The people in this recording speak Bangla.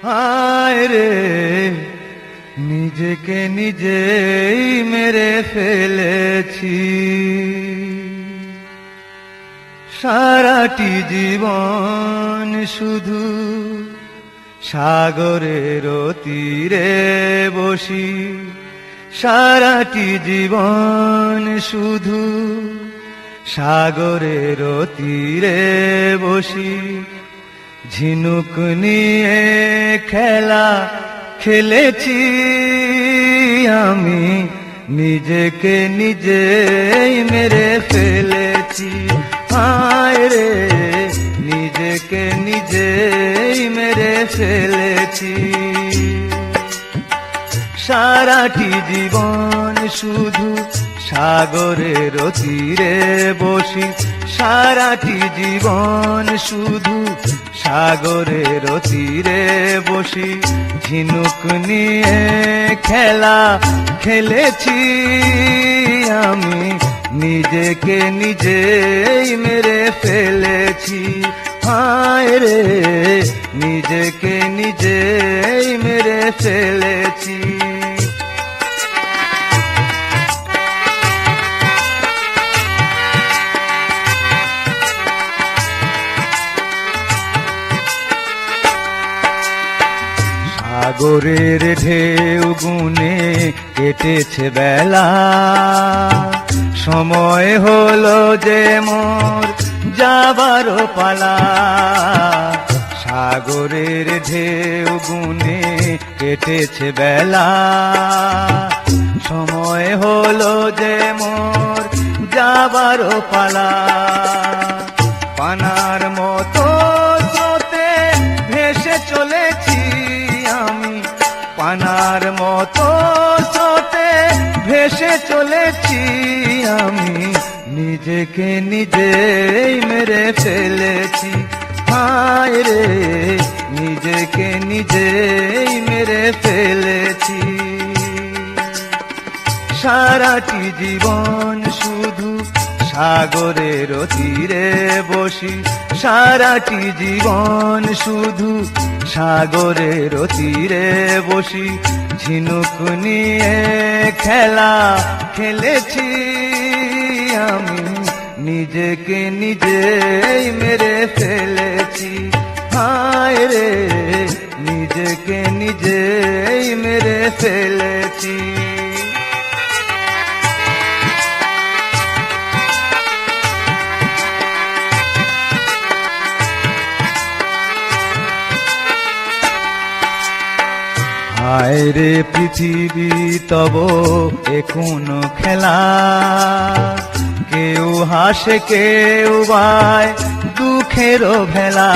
হায় রে নিজেকে নিজেই মেরে ফেলেছি। সারাটি জীবন শুধু সাগরের তীরে বসি, সারাটি জীবন শুধু সাগরের তীরে বসি। ঝিনুক নিয়ে খেলা খেলেছি আমি, নিজেকে নিজেই মেরে ফেলেছি। হায় রে নিজেকে নিজেই মেরে ফেলেছি। সারাটি জীবন শুধু সাগরের তীরে বসি, সারাটি জীবন শুধু সাগরের তীরে বসি। ঝিনুক নিয়ে খেলা খেলেছি আমি, নিজেকে নিজেই মেরে ফেলেছি। হায় রে নিজেকে নিজেই মেরে ফেলেছি। সাগরের ঢেউ গুনে কেটেছে বেলা, সময় হলো যে মোর যাবারও পালা। সাগরের ঢেউ গুনে কেটেছে বেলা, সময় হলো যে মোর যাবারও পালা। পানার মতো স্রোতে ভেসে চলেছি আমি, পানার মতো স্রোতে ভেসে চলেছি আমি, নিজেকে নিজেই মেরে ফেলেছি। হায় রে নিজেকে নিজেই মেরে ফেলেছি। সারাটি জীবন শুধু সাগরের তীরে বসি, সারাটি জীবন শুধু সাগরের তীরে বসি। ঝিনুক নিয়ে খেলা খেলেছি আমি, নিজেকে নিজেই মেরে ফেলেছি। হায় রে নিজেকে নিজেই মেরে ফেলেছি। হায় রে পৃথিবী তব এ কোন খেলা, কেউ হাসে কেউ বায় দুঃখেরও ভেলা।